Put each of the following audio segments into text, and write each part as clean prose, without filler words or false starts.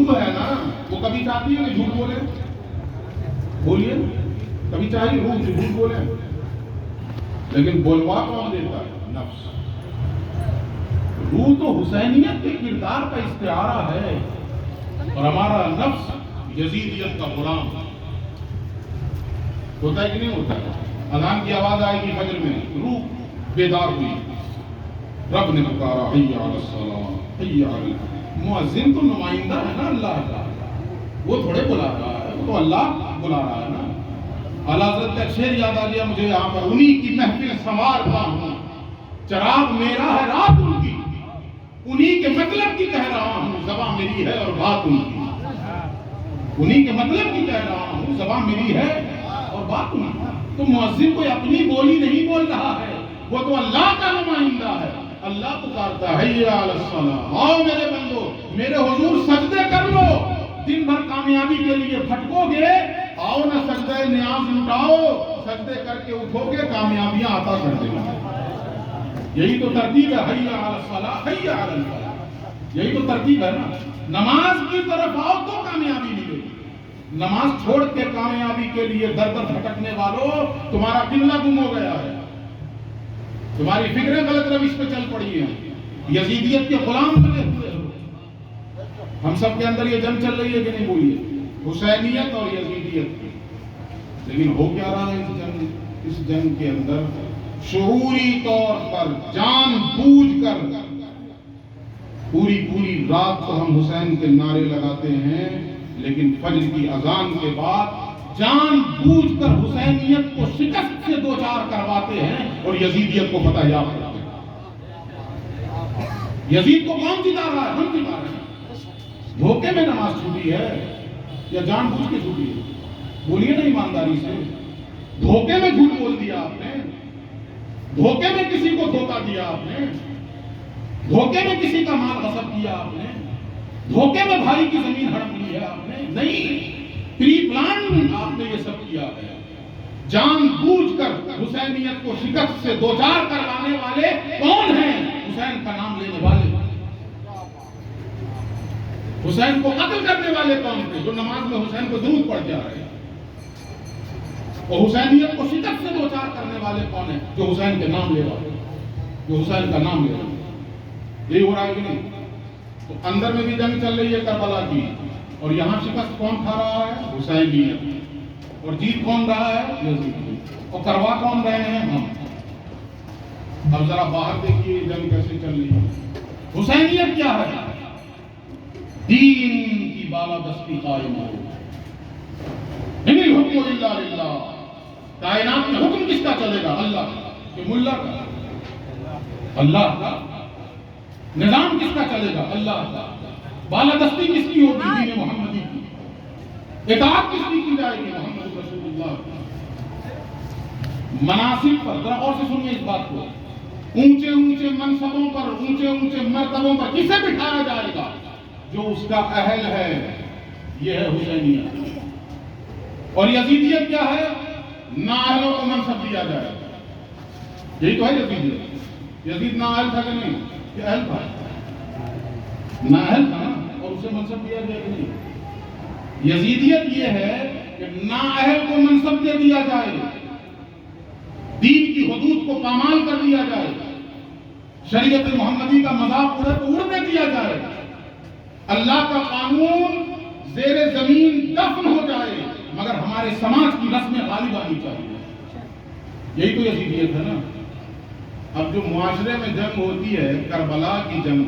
روح ہے نا، وہ کبھی چاہتی ہے کہ جھوٹ بولے؟ بولیے، کبھی چاہیے روح سے جھوٹ بولے؟ لیکن بولوا کون دیتا ہے؟ نفس۔ روح تو حسینیت کے کردار کا استعارہ ہے، اور ہمارا نفس یزیدیت کا غلام ہوتا ہے کہ نہیں ہوتا ہے؟ اذان کی آواز آئے گی فجر میں، روح بیدار ہوئی، رب نے پکارا حی علی الصلاۃ حی علی الفلاح۔ مؤذن تو نمائندہ ہے نا اللہ کا، وہ تھوڑے بلا رہا ہے، وہ تو اللہ بلا رہا ہے نا۔ اعلیٰ حضرت کا شعر یاد آ گیا مجھے یہاں پر، انہی کی محفل سنوارتا ہوں، چراغ میرا ہے رات ان کی، انہی کے مطلب کی کہہ رہا ہوں، زباں میری ہے اور بات ان کی۔ انہی کے مطلب کی کہہ رہا ہوں، زباں میری ہے اور بات ان کی۔ تو مؤذن کوئی اپنی بولی نہیں بول رہا ہے، وہ تو اللہ کا نمائندہ ہے۔ اللہ پکارتا ہے حی علی الصلاۃ، آؤ میرے بندو، میرے حضور سجدے کر لو۔ دن بھر کامیابی کے لیے بھٹکو گے، آؤ نہ سجدہ نیاز لٹاؤ، سجدے کر کے اٹھو گے، کامیابیاں عطا کر دیں گے۔ یہی تو ترتیب ہے، حی علی الصلاۃ حی علی الفلاح، یہی تو ترتیب ہے نا۔ نماز کی طرف آؤ تو کامیابی ملے گی۔ نماز چھوڑ کے کامیابی کے لیے در در بھٹکنے والوں، تمہارا قبلہ گم ہو گیا ہے، تمہاری فکریں غلط روش پہ چل پڑی ہیں، یزیدیت کے غلام بنے ہوئے ہو۔ ہم سب کے اندر یہ جنگ چل رہی ہے کہ نہیں؟ بولیے، حسینیت اور یزیدیت کی۔ لیکن ہو کیا رہا ہے اس جنگ کے اندر؟ شعوری طور پر جان بوجھ کر پوری رات کو ہم حسین کے نعرے لگاتے ہیں، لیکن فجر کی اذان کے بعد جان بوجھ کر حسینیت کو شکست سے دوچار کرواتے ہیں اور یزیدیت کو فتح یاب کرتے ہیں۔ یزید کو کون جتا رہا ہے؟ ہم جتا رہے ہیں۔ دھوکے میں نماز چھوٹی ہے یا جان بوجھ کے چھوٹی ہے؟ بولیے نا ایمانداری سے، دھوکے میں جھوٹ بول دیا آپ نے، دھوکے میں کسی کو دھوکا دیا آپ نے، دھوکے میں کسی کا مال غصب کیا آپ نے، دھوکے میں بھائی کی زمین ہڑپ لی ہے آپ نے؟ نہیں، پری پلان آپ نے یہ سب کیا ہے۔ جان بوجھ کر حسینیت کو شکست سے دوچار کروانے والے کون ہیں؟ حسین کا نام لینے والے۔ حسین کو قتل کرنے والے کون تھے؟ جو نماز میں حسین کو درود پڑھ جا رہے ہیں۔ اور حسینیت کو شکست سے دوچار کرنے والے کون ہیں؟ جو حسین کے نام لے رہے ہیں، جو حسین کا نام لے رہے ہیں۔ یہی ہو رہا ہے کہ نہیں؟ تو اندر میں بھی جنگ چل رہی ہے کربلا کی، اور یہاں شکست کون کھا رہا ہے؟ حسینیت۔ اور جیت کون رہا ہے؟ یزید۔ اور کروا کون رہے ہیں؟ ہم۔ اب ذرا باہر دیکھیے جنگ کیسے چل رہی ہے۔ حسینیت کیا ہے؟ دین کی بالادستی قائم ہو، ان الحکم الا للہ۔ کائنات میں حکم کس کا چلے گا؟ اللہ کا، کہ ملا کا؟ اللہ کا۔ نظام کس کا چلے گا؟ اللہ کا۔ بالادستی کس کی ہوگی؟ دین محمدی کی۔ اطاعت کس کی جائے گی؟ محمد رسول اللہ کی۔ مناصب پر ذرا غور سے سنیے اس بات کو، اونچے اونچے منصبوں پر، اونچے اونچے مرتبوں پر کسے بٹھایا جائے گا؟ جو اس کا اہل ہے۔ یہ ہے حسینیت۔ اور یزیدیت کیا ہے؟ نااہلوں کو منصب دیا جائے گا۔ یہی تو ہے یزیدیت۔ یزید نااہل تھا کہ نہیں؟ کہ اہل تھا؟ نااہل تھا نا، اور اسے منصب دیا گیا کہ نہیں؟ یزیدیت یہ ہے کہ نااہل کو منصب دے دیا جائے، دین کی حدود کو پامال کر دیا جائے، شریعت محمدی کا مذاق اڑے تو اڑنے دیا جائے، اللہ کا قانون زیر زمین دفن ہو جائے، مگر ہمارے سماج کی رسمیں غالب آنی چاہیے۔ یہی تو یزیدیت ہے نا۔ اب جو معاشرے میں جنگ ہوتی ہے، کربلا کی جنگ،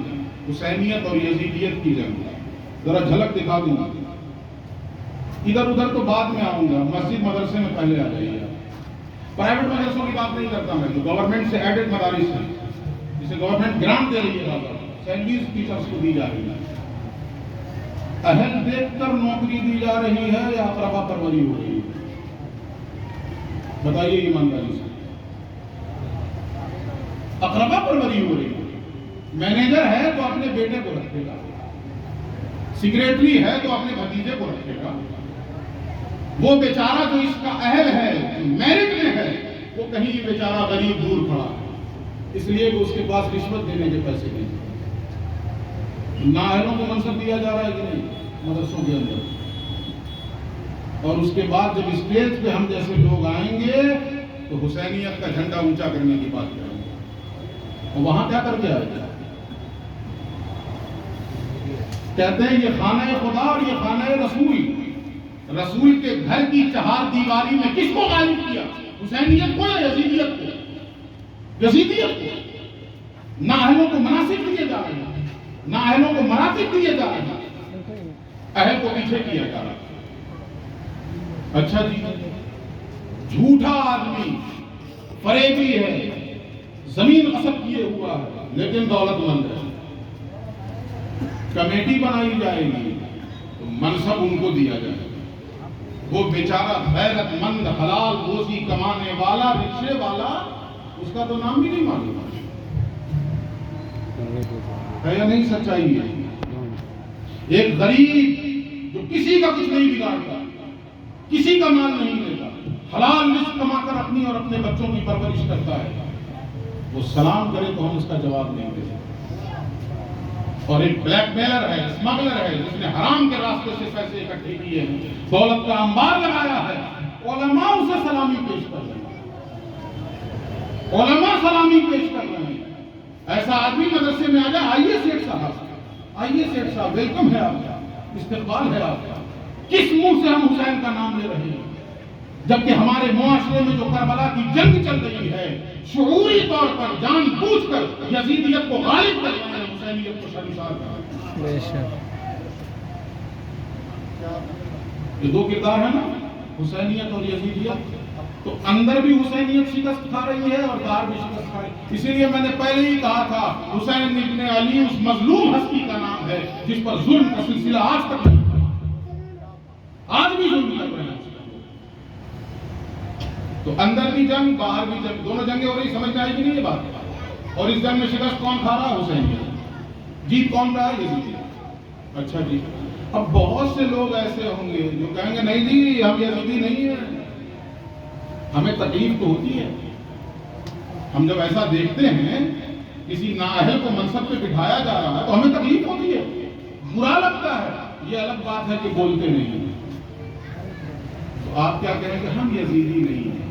حسینیت اور یزیدیت کی جنگ، ذرا جھلک دکھا دوں گا۔ ادھر ادھر تو بعد میں آؤں گا، مسجد مدرسے میں پہلے آ جائیے۔ پرائیویٹ مدرسوں کی بات نہیں کرتا میں، جو گورنمنٹ سے ایڈڈ مدارس ہیں، جسے گورنمنٹ گرانٹ دے رہی ہے، سینٹریز ٹیچرز کو دی جا رہی ہے۔ اہل دیکھ کر نوکری دی جا رہی ہے یا اقربا پروری ہو رہی ہے؟ بتائیے ایمانداری سے۔ اقربا پروری ہو رہی ہے۔ مینیجر ہے تو اپنے بیٹے کو رکھے گا، سیکریٹری ہے تو اپنے بھتیجے کو رکھے گا۔ وہ بیچارہ جو اس کا اہل ہے، میرٹ میں ہے، وہ کہیں بیچارہ غریب دور کھڑا ہے، اس لیے کہ اس کے پاس رشوت دینے کے پیسے نہیں۔ نااہلوں کو منصب دیا جا رہا ہے کہ نہیں؟ مدرسوں کے اندر، اور اس کے بعد جب اسٹیج پہ ہم جیسے لوگ آئیں گے تو حسینیت کا جھنڈا اونچا کرنے کی بات کریں گے، اور وہاں کیا کر کے آئے گا؟ کہتے ہیں یہ خانہ خدا اور یہ خانہ رسول، رسول کے گھر کی چہار دیواری میں کس کو غالب کیا؟ حسینیت کو یا یزیدیت کو؟ یزیدیت کو۔ نااہلوں کو مناسب دیے جا رہے ہیں، نااہلوں کو مراتب دیے جا رہے ہیں، اہل کو پیچھے کیا جا رہا ہے۔ اچھا جی، جھوٹا آدمی فریبی ہے، زمین غصب کیے ہوا ہے لیکن دولت مند ہے، کمیٹی بنائی جائے گی تو منصب ان کو دیا جائے گا، وہ بیچارہ غیرت مند حلال روزی کمانے والا رکشے والا، اس کا تو نام بھی نہیں معلوم ہے یا نہیں؟ سچائی ہے۔ ایک غریب جو کسی کا کچھ نہیں بگاڑتا، کسی کا مال نہیں لیتا، حلال رزق کما کر اپنی اور اپنے بچوں کی پرورش کرتا ہے، وہ سلام کرے تو ہم اس کا جواب نہیں دے سکتے۔ اور ایک بلیک میلر ہے، اسمگلر ہے، جس نے حرام کے راستے سے پیسے اکٹھے کیے ہیں، دولت کا انبار لگایا ہے، علماء اسے سلامی پیش کر رہے ہیں، علماء سلامی پیش کر رہے ہیں۔ ایسا آدمی مدرسے میں آ جائے، آئیے سیٹ صاحب، آئیے سیٹ صاحب، ویلکم ہے آپ کا، استقبال ہے آپ کا۔ کس منہ سے ہم حسین کا نام لے رہے ہیں جبکہ ہمارے معاشرے میں جو کربلا کی جنگ چل رہی ہے، شعوری طور پر جان بوجھ کر یزیدیت کو غالب کر رہے ہیں، حسینیت کو شرمسار کر رہے ہیں۔ یہ دو کردار ہیں نا، حسینیت اور یزیدیت، تو اندر بھی حسینیت شکست کھا رہی ہے اور باہر بھی شکست کھا رہی ہے۔ اسی لیے میں نے پہلے ہی کہا تھا، حسین ابن علی اس مظلوم ہستی کا نام ہے جس پر ظلم کا سلسلہ آج تک نہیں تھا، آج بھی ظلم کر رہے ہیں۔ تو اندر بھی جنگ، باہر بھی جنگ، دونوں جنگیں ہو رہی، سمجھ میں آئی کہ نہیں یہ بات؟ اور اس جنگ میں شکست کون کھا رہا؟ حسین، جیت کون رہا ہے؟ یزیدی۔ اچھا جی، اب بہت سے لوگ ایسے ہوں گے جو کہیں گے نہیں جی ہم یزیدی نہیں ہیں، ہمیں تکلیف تو ہوتی ہے، ہم جب ایسا دیکھتے ہیں کسی نااہل کو منصب پہ بٹھایا جا رہا ہے تو ہمیں تکلیف ہوتی ہے، برا لگتا ہے، یہ الگ بات ہے کہ بولتے نہیں ہیں۔ تو آپ کیا کہیں گے؟ ہم یزیدی نہیں ہیں۔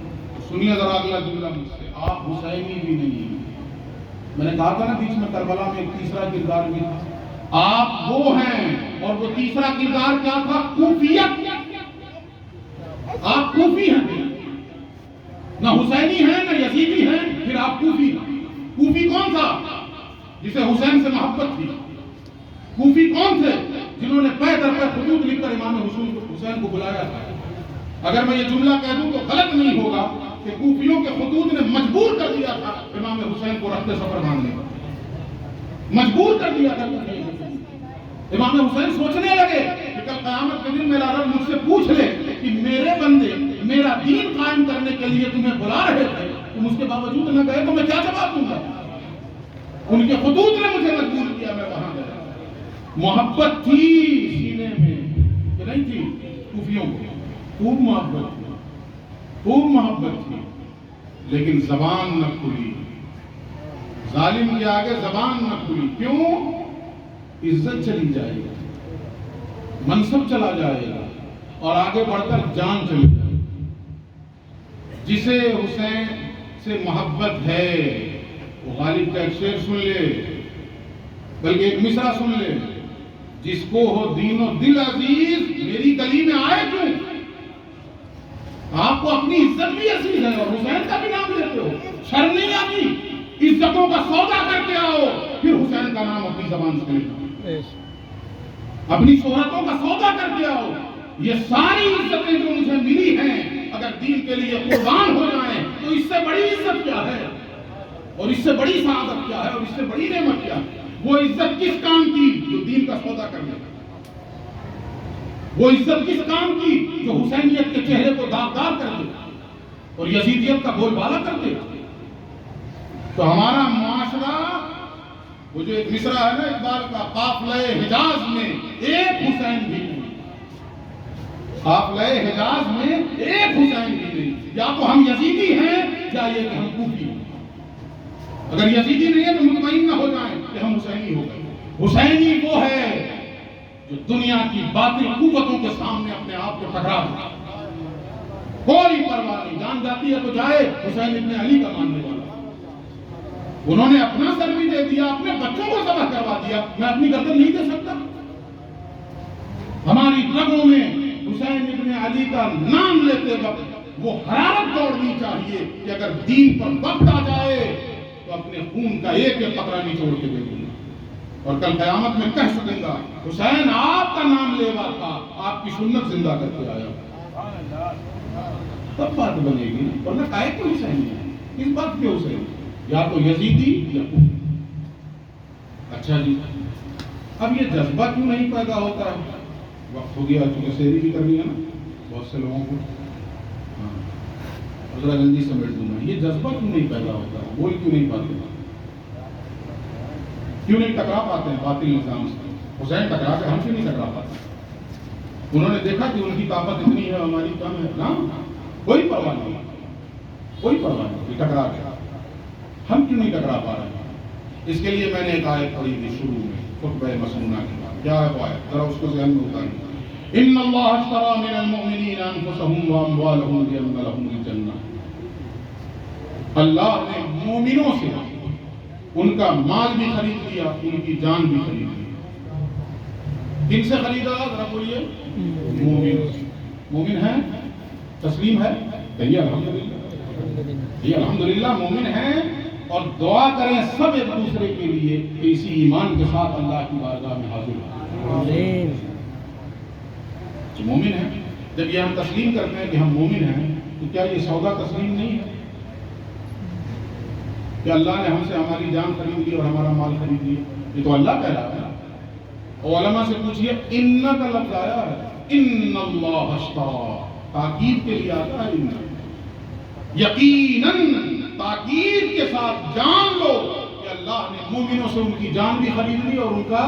سنیے ذرا اگلا جملہ مجھ سے، آپ حسینی بھی نہیں ہیں۔ میں نے کہا تھا نا بیچ میں کربلا میں ایک تیسرا کردار بھی تھا، آپ وہ ہیں، اور وہ تیسرا کردار کیا تھا؟ کوفیت۔ آپ کوفی ہیں، نہ حسینی ہیں نہ یزیدی ہیں، پھر آپ کوفی ہیں۔ کوفی کون تھا؟ جسے حسین سے محبت تھی۔ کوفی کون تھے؟ جنہوں نے پے در پے خطوط لکھ کر امام حسین کو بلایا تھا۔ اگر میں یہ جملہ کہہ دوں تو غلط نہیں ہوگا کہ کوفیوں کے خطوط نے مجبور کر دیا تھا امام حسین کو رخت سفر باندھنے پر، مجبور کر دیا تھا۔ امام حسین سوچنے لگے کہ کل قیامت کے دن میرا رب مجھ سے پوچھ لے کہ میرے بندے میرا دین قائم کرنے کے لیے تمہیں بلا رہے تھے، تم اس کے باوجود نہ گئے تو میں کیا جواب دوں گا؟ ان کے خطوط نے مجھے مجبور کیا، میں وہاں گیا۔ محبت تھی سینے میں کہ نہیں تھی؟ کوفیوں کو خوب محبت تھی، خوب محبت تھی، لیکن زبان نہ کھلی، ظالم کے آگے زبان نہ کھلی۔ کیوں؟ عزت چلی جائے گی، منصب چلا جائے گا، اور آگے بڑھ کر جان چلی جائے گی۔ جسے حسین سے محبت ہے وہ غالب کا ایک شعر سن لے، بلکہ ایک مصرع سن لے، جس کو ہو دین و دل عزیز میری گلی میں آئے کیوں؟ آپ کو اپنی عزت بھی عزیز ہے اور حسین کا بھی نام لیتے ہو، شرم نہیں آتی؟ عزتوں کا سودا کر کے آؤ، پھر حسین کا نام اپنی زبان سے لینا، اپنی شہرتوں کا سودا کر کے آؤ۔ یہ ساری عزتیں جو مجھے ملی ہیں اگر دین کے لیے قربان ہو جائیں تو اس سے بڑی عزت کیا ہے، اور اس سے بڑی سعادت کیا ہے، اور اس سے بڑی نعمت کیا ہے؟ وہ عزت کس کام کی جو دین کا سودا کر لے؟ وہ عزت کس کام کی جو حسینیت کے چہرے کو داغدار کر دے اور یزیدیت کا بول بالا کر دے؟ تو ہمارا معاشرہ، وہ جو ایک مصرع ہے نا اقبال کا، قافلہ حجاز میں ایک حسین بھی نہیں، قافلہ حجاز میں ایک حسین بھی نہیں۔ یا تو ہم یزیدی ہیں یا یہ کہ ہم کوفی ہیں۔ اگر یزیدی نہیں ہے تو مطمئن نہ ہو جائیں کہ ہم حسینی ہو گئے۔ حسینی وہ ہے جو دنیا کی باطل قوتوں کے سامنے اپنے آپ کو ٹکرا دے، کوئی پرواہ نہیں، جان جاتی ہے تو جائے۔ حسین ابن علی کا ماننے والا، انہوں نے اپنا سر بھی دے دیا، اپنے بچوں کو ذبح کروا دیا، میں اپنی گردن نہیں دے سکتا؟ ہماری رگوں میں حسین ابن علی کا نام لیتے وقت وہ حرارت دوڑنی چاہیے کہ اگر دین پر وقت آ جائے تو اپنے خون کا ایک ایک قطرہ نہیں چھوڑ کے دے دوں گا، اور کل قیامت میں کہہ سکوں گا حسین آپ کا نام لیوا تھا، آپ کی سنت زندہ کر کے آیا، تب بات بنے گی۔ ورنہ کائے کو حسین ہے، اس بات کے حسین یا تو یزیدی یا کفر۔ اچھا جی، اب یہ جذبہ کیوں نہیں پیدا ہوتا ہے؟ وقت ہو گیا، چونکہ سیری بھی کرنی ہے نا بہت سے لوگوں کو، ذرا جلدی سمیٹ دوں میں۔ یہ جذبہ کیوں نہیں پیدا ہوتا ہے؟ بول کیوں نہیں پاتے؟ کیوں نہیں ٹکرا پاتے ہیں باطل نظام سے؟ حسین ٹکرا کے ہم سے نہیں ٹکرا پاتے۔ انہوں نے دیکھا کہ ان کی طاقت اتنی ہے، ہماری کم ہے نا، کوئی پرواہ نہیں، کوئی پرواہ نہیں، ٹکرا گیا۔ ہم کیوں نہیں ٹکرا پا رہے ہیں؟ اس کے لیے میں نے ایک آیت پڑھی تھی شروع میں، خطبہ مسنونہ کے بعد۔ کیا ہے وہ آیت؟ ذرا اس کو ذہن میں اتاریے۔ ان اللہ اشتری من المؤمنین انفسهم واموالهم بان لهم الجنہ، اللہ نے مومنوں سے ان کا مال بھی خرید لیا، ان کی جان بھی خرید لی۔ کن سے خریدا؟ ذرا بولیے۔ مومن سے۔ مومن ہے؟ تسلیم ہے؟ کہیے الحمدللہ، یہ الحمدللہ مومن ہیں، اور دعا کریں سب ایک دوسرے کے لیے کہ اسی ایمان کے ساتھ اللہ کی بارگاہ میں حاضر ہوں۔ جو مومن ہیں، جب یہ ہم تسلیم کرتے ہیں کہ ہم مومن ہیں، تو کیا یہ سودا تسلیم نہیں ہے کہ اللہ نے ہم سے ہماری جان خرید لی اور ہمارا مال خرید لیا؟ یہ تو اللہ کہہ رہا ہے۔ علماء سے پوچھئے، ان کا لفظ آیا ہے، ان اللہ اشتری، تاکید کے لیے آتا ہے ان، یقیناً تاکید کے ساتھ جان لو کہ اللہ نے مومنوں سے ان کی جان بھی خرید لی اور ان کا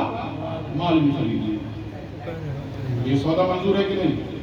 مال بھی خرید لیا۔ یہ سودا منظور ہے کہ نہیں؟